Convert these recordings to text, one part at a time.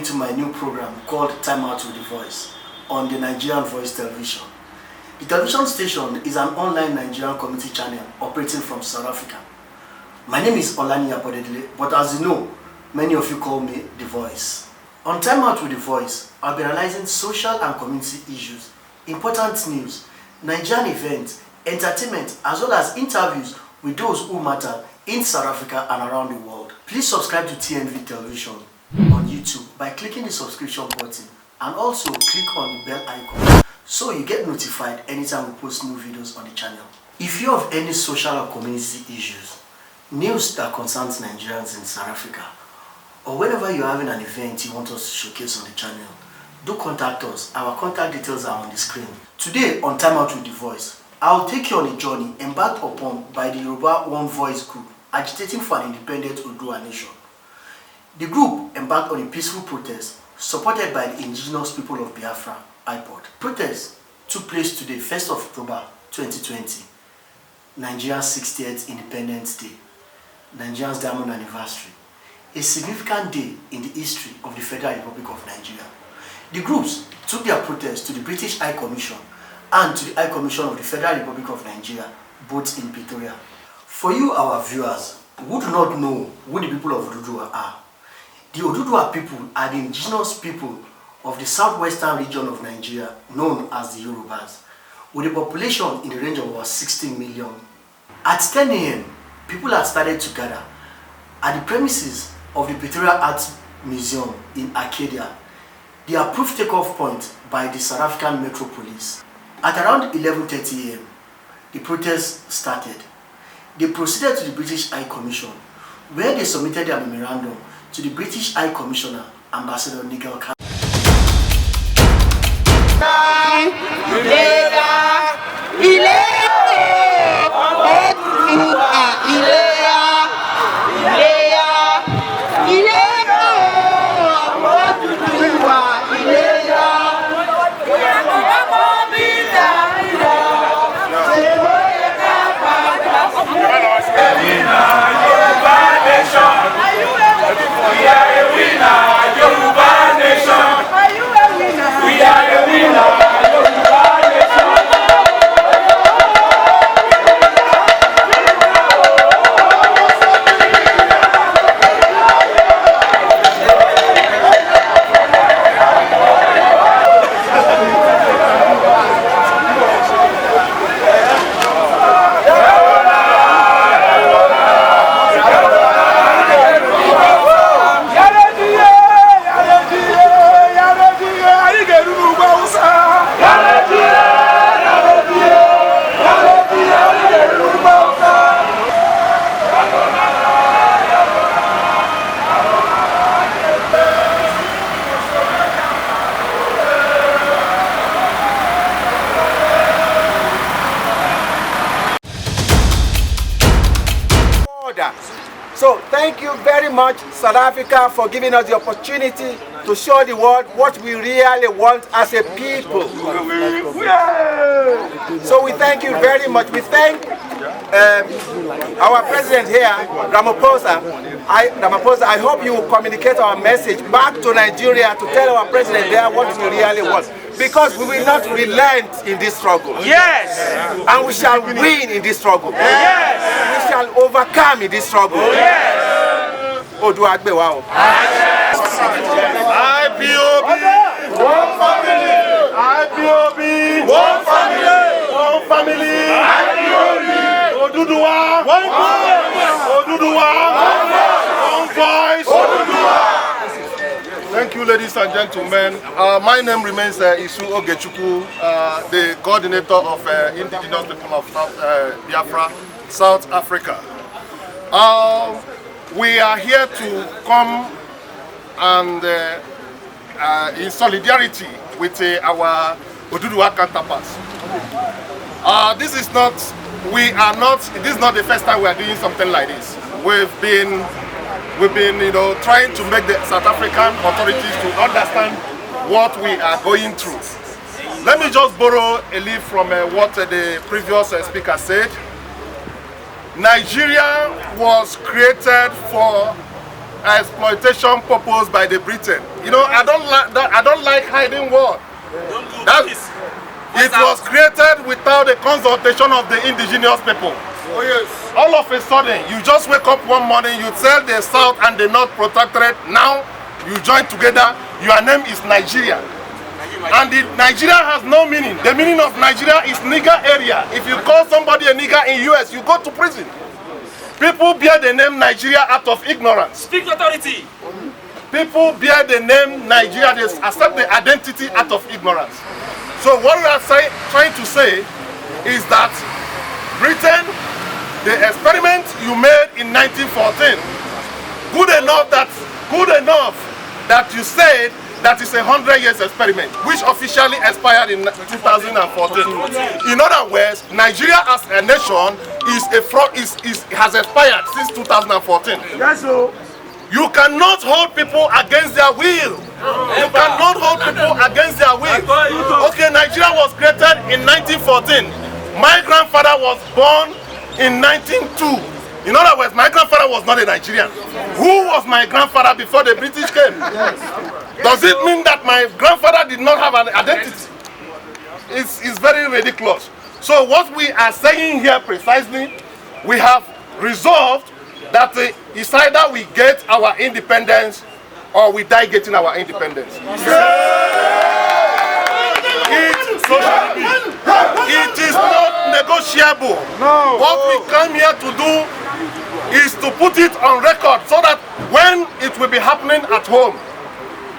into my new program called Timeout With Thevoice on the Nigerian Voice Television. The television station is an online Nigerian community channel operating from South Africa. My name is Olaniyi Abodedele, but as you know, many of you call me The Voice. On Timeout With Thevoice, I'll be analyzing social and community issues, important news, Nigerian events, entertainment, as well as interviews with those who matter in South Africa and around the world. Please subscribe to NTV Television on YouTube by clicking the subscription button and also click on the bell icon so you get notified anytime we post new videos on the channel. If you have any social or community issues, news that concerns Nigerians in South Africa, or whenever you're having an event you want us to showcase on the channel, do contact us. Our contact details are on the screen. Today on Timeout With Thevoice, I'll take you on a journey embarked upon by the Yoruba 1voice group agitating for an independent Oduduwa nation. The group embarked on a peaceful protest supported by the indigenous people of Biafra, IPOD. Protest took place today, 1st of October 2020, Nigeria's 60th Independence Day, Nigeria's Diamond Anniversary, a significant day in the history of the Federal Republic of Nigeria. The groups took their protest to the British High Commission and to the High Commission of the Federal Republic of Nigeria, both in Pretoria. For you, our viewers, who do not know who the people of Oduduwa are, the Oduduwa people are the indigenous people of the southwestern region of Nigeria, known as the Yorubas, with a population in the range of about 16 million. At 10 a.m., people had started to gather at the premises of the Pretoria Art Museum in Arcadia, the approved takeoff point by the South African Metro Police. At around 11:30 a.m., the protest started. They proceeded to the British High Commission, where they submitted their memorandum to the British High Commissioner, Ambassador Nigel Khan. So thank you very much, South Africa, for giving us the opportunity to show the world what we really want as a people. So we thank you very much. We thank our president here, Ramaphosa. I hope you will communicate our message back to Nigeria to tell our president there what we really want. Because we will not relent in this struggle. Yes! And we shall win in this struggle. Yes! We shall overcome in this struggle. Yes! Oduduwa. IPOB, one family. IPOB, one family. One family. IPOB, Oduduwa, one voice. Oduduwa, one voice. Oduduwa. Thank you, ladies and gentlemen. My name remains Isu Ogechukwu, the coordinator of indigenous people of Biafra, South Africa. We are here to come and in solidarity with our Oduduwa counterparts. This is not the first time we are doing something like this. We've been trying to make the South African authorities to understand what we are going through. Let me just borrow a leaf from what the previous speaker said. Nigeria was created for exploitation purpose by the Britain. You know, I don't like hiding word. It was created without the consultation of the indigenous people. Oh yes. All of a sudden, you just wake up one morning, you tell the South and the North Protectorate, now you join together, your name is Nigeria. And Nigeria has no meaning. The meaning of Nigeria is nigger area. If you call somebody a nigger in US, you go to prison. People bear the name Nigeria out of ignorance. Speak authority. People bear the name Nigeria, they accept the identity out of ignorance. So what we are trying to say is that Britain, the experiment you made in 1914, good enough that you said that is a 100 years experiment, which officially expired in 2014. In other words, Nigeria as a nation has expired since 2014. Yes, sir. You cannot hold people against their will. You cannot hold people against their will. Okay, Nigeria was created in 1914. My grandfather was born in 1902. In other words, my grandfather was not a Nigerian. Who was my grandfather before the British came? Does it mean that my grandfather did not have an identity? It's very ridiculous. So what we are saying here precisely, we have resolved that it's either we get our independence or we die getting our independence. It is not negotiable. No. What we come here to do is to put it on record so that when it will be happening at home,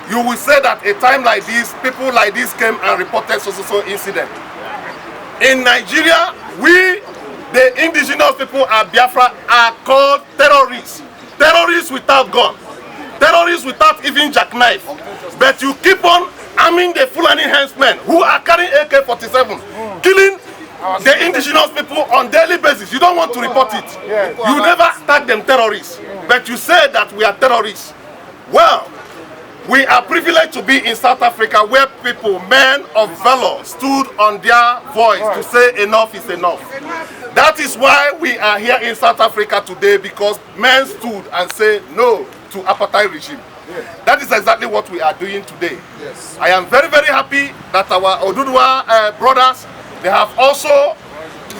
you will say that a time like this, people like this came and reported so incident. In Nigeria, we, the indigenous people of Biafra, are called terrorists. Terrorists without gun. Terrorists without even jackknife. But you keep on arming the Fulani henchmen who are carrying AK-47, killing the indigenous people on daily basis. You don't want to report it. You never tag them terrorists. But you say that we are terrorists. Well, we are privileged to be in South Africa where people, men of valor, stood on their voice to say enough is enough. That is why we are here in South Africa today, because men stood and said no to apartheid regime. That is exactly what we are doing today. Yes. I am very, very happy that our Oduduwa brothers, they have also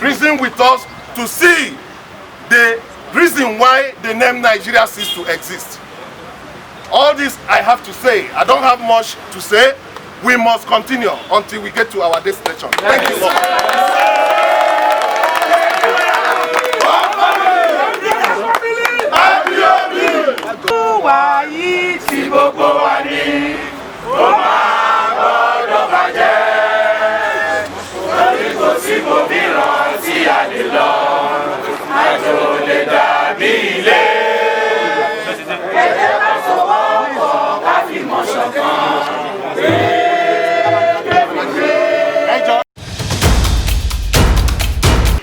reasoned with us to see the reason why the name Nigeria ceased to exist. All this I have to say. I don't have much to say. We must continue until we get to our destination. Thank you, Lord.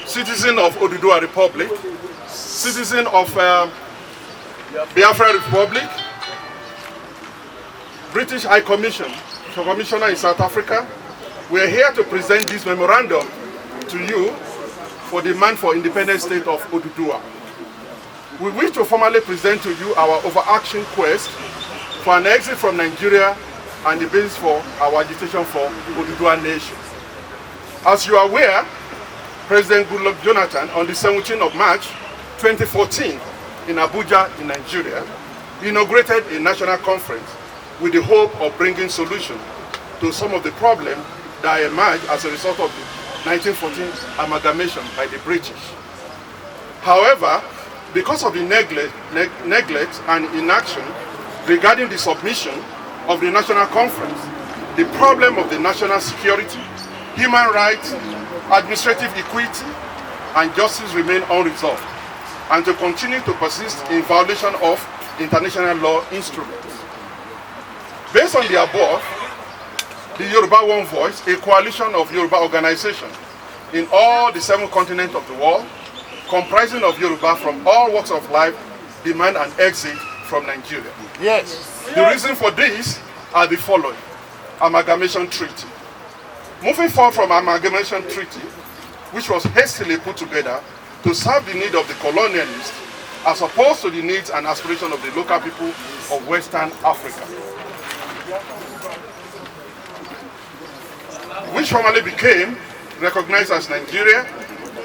Citizen of Oduduwa Republic, citizen of Biafra Republic, British High Commissioner in South Africa, we are here to present this memorandum to you for demand for independent state of Oduduwa. We wish to formally present to you our overarching quest for an exit from Nigeria and the basis for our agitation for Oduduwa nation. As you are aware, President Goodluck Jonathan, on the 17th of March 2014 in Abuja, in Nigeria, inaugurated a national conference with the hope of bringing solution to some of the problems that emerged as a result of the 1914 amalgamation by the British. However, because of the neglect and inaction regarding the submission of the national conference, the problem of the national security, human rights, administrative equity, and justice remain unresolved, and to continue to persist in violation of international law instruments. Based on the above, the Yoruba 1voice, a coalition of Yoruba organizations in all the 7 continents of the world, comprising of Yoruba from all walks of life, demand an exit from Nigeria. Yes. The reason for this are the following. Amalgamation Treaty. Moving forward from Amalgamation Treaty, which was hastily put together to serve the need of the colonialists as opposed to the needs and aspirations of the local people of Western Africa, which formerly became recognized as Nigeria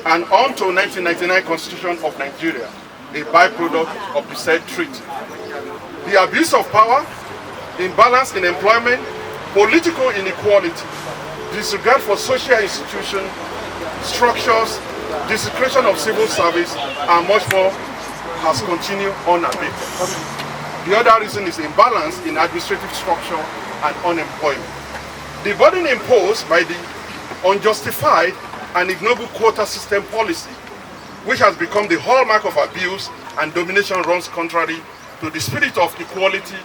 and until 1999 Constitution of Nigeria, a byproduct of the said treaty. The abuse of power, imbalance in employment, political inequality, disregard for social institutions, structures, desecration of civil service, and much more has continued unabated. The other reason is imbalance in administrative structure and unemployment. The burden imposed by the unjustified and ignoble quota system policy, which has become the hallmark of abuse and domination, runs contrary to the spirit of equality,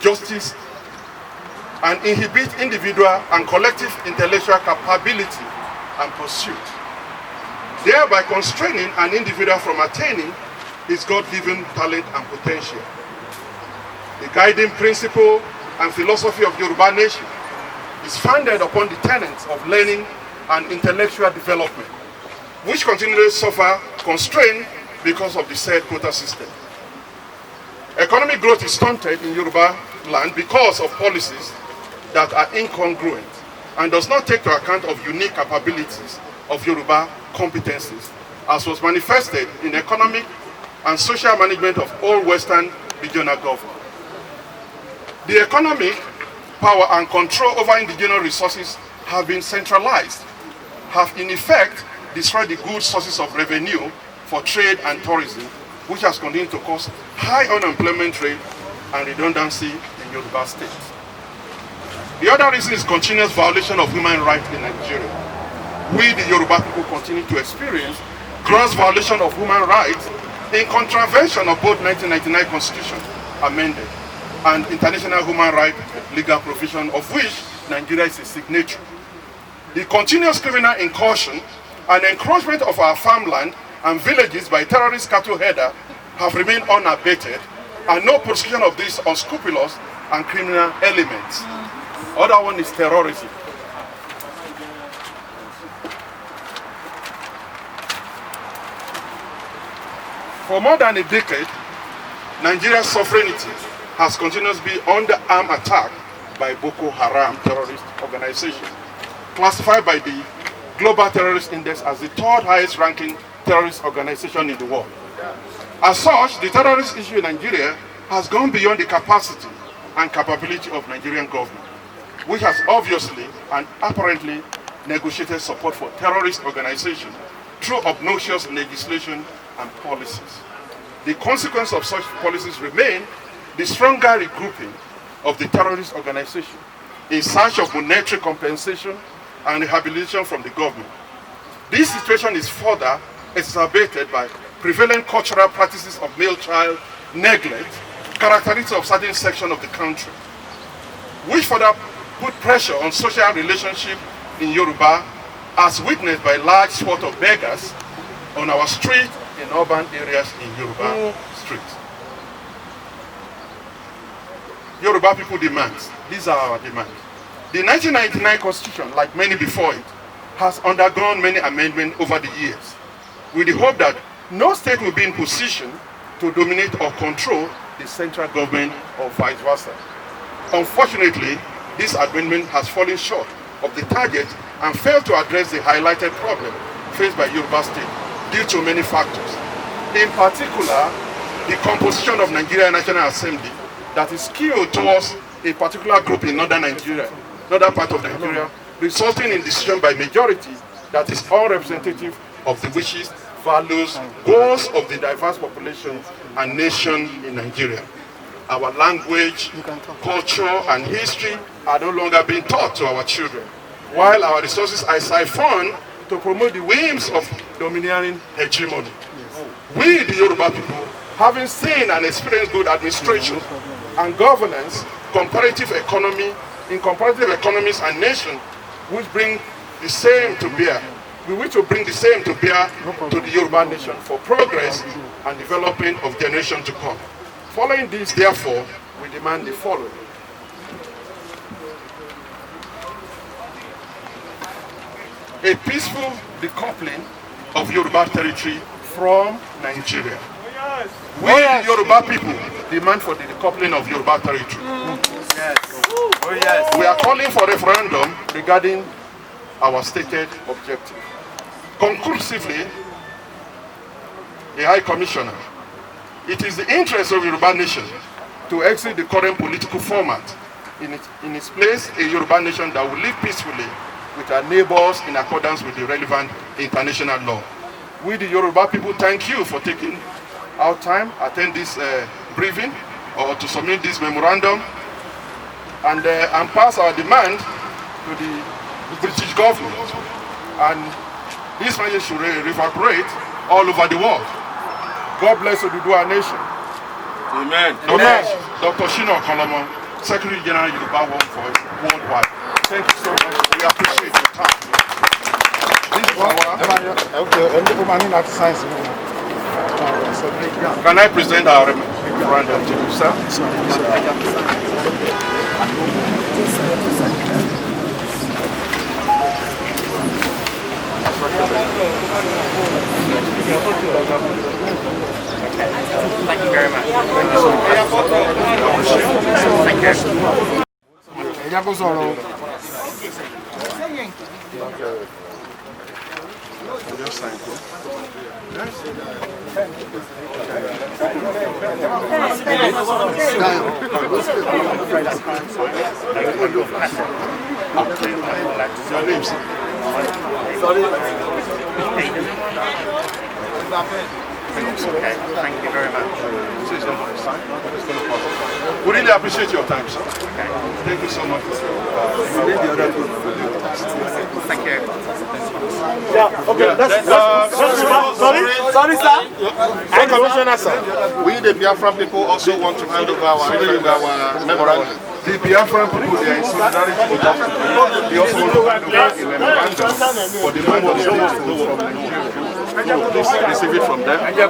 justice, and inhibit individual and collective intellectual capability and pursuit, thereby constraining an individual from attaining his God-given talent and potential. The guiding principle and philosophy of Yoruba nation is founded upon the tenets of learning and intellectual development, which continually suffer constraint because of the said quota system. Economic growth is stunted in Yoruba land because of policies that are incongruent and does not take to account of unique capabilities of Yoruba competencies, as was manifested in economic and social management of all Western regional government. The economic power and control over indigenous resources have been centralized, have in effect destroyed the good sources of revenue for trade and tourism, which has continued to cause high unemployment rate and redundancy in Yoruba state. The other reason is continuous violation of human rights in Nigeria. We, the Yoruba people, continue to experience gross violation of human rights in contravention of both 1999 Constitution amended and international human rights legal provision, of which Nigeria is a signatory. The continuous criminal incursion and encroachment of our farmland and villages by terrorist cattle headers have remained unabated, and no prosecution of these unscrupulous and criminal elements. Other one is terrorism. For more than a decade, Nigeria's sovereignty has continuously been under armed attack by Boko Haram terrorist organization, classified by the Global Terrorist Index as the third highest ranking terrorist organization in the world. As such, the terrorist issue in Nigeria has gone beyond the capacity and capability of Nigerian government, which has obviously and apparently negotiated support for terrorist organizations through obnoxious legislation and policies. The consequence of such policies remain the stronger regrouping of the terrorist organization in search of monetary compensation and rehabilitation from the government. This situation is further exacerbated by prevalent cultural practices of male child neglect, characteristics of certain sections of the country, which further put pressure on social relationship in Yoruba, as witnessed by large swath of beggars on our street in urban areas in Yoruba streets. Yoruba people demands. These are our demands. The 1999 Constitution, like many before it, has undergone many amendments over the years, with the hope that no state will be in position to dominate or control the central government or vice versa. Unfortunately, this amendment has fallen short of the target and failed to address the highlighted problem faced by Yoruba state due to many factors. In particular, the composition of Nigerian National Assembly that is skewed towards a particular group in northern Nigeria, northern part of Nigeria, resulting in decision by majority that is unrepresentative of the wishes, values, goals of the diverse population and nation in Nigeria. Our language, culture, and history are no longer being taught to our children, while our resources are siphoned to promote the whims of domineering hegemony. We, the Yoruba people, having seen and experienced good administration and governance, comparative economy, in comparative economies and nations, which bring the same to bear. We wish to bring the same to bear to the Yoruba nation for progress and development of generation to come. Following this, therefore, we demand the following. A peaceful decoupling of Yoruba territory from Nigeria. We, the Yoruba people, demand for the decoupling of Yoruba territory. We are calling for referendum regarding our stated objective. Conclusively, the High Commissioner, it is the interest of Yoruba nation to exit the current political format. In its place, a Yoruba nation that will live peacefully with our neighbors in accordance with the relevant international law. We, the Yoruba people, thank you for taking our time, attend this briefing, or to submit this memorandum, and pass our demand to the British government. And this message should reverberate all over the world. God bless Oduduwa nation. Amen. Amen. Dr. Shino Kolomo, Secretary General Yoruba 1voice worldwide. Thank you so much. We appreciate your time. This is Can I present our memorandum to you, sir? Thank you very much. Okay, thank you very much. We really appreciate your time, sir. Okay. Thank you so much. Thank you. Yeah, okay, sorry, sir. High Commissioner, sir. We, the Biafran people, also want to hand over our memorandum. The Biafran people, they are in solidarity with us. They also want to hand over a memorandum for the mind of the state from Nigeria. Please receive it from them. Okay.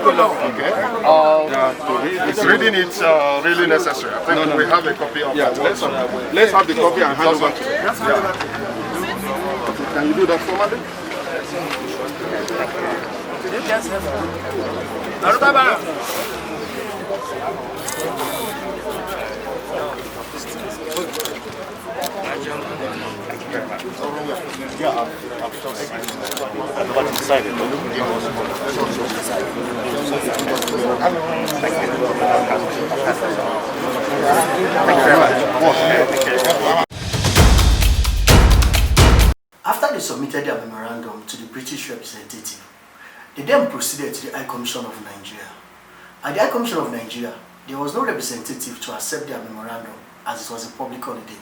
Reading it really necessary. I think we have a copy of that. Let's have the copy and hand over to them. Yeah. Can you do that for me? After they submitted their memorandum to the British representative, they then proceeded to the High Commission of Nigeria. At the High Commission of Nigeria, there was no representative to accept their memorandum as it was a public holiday.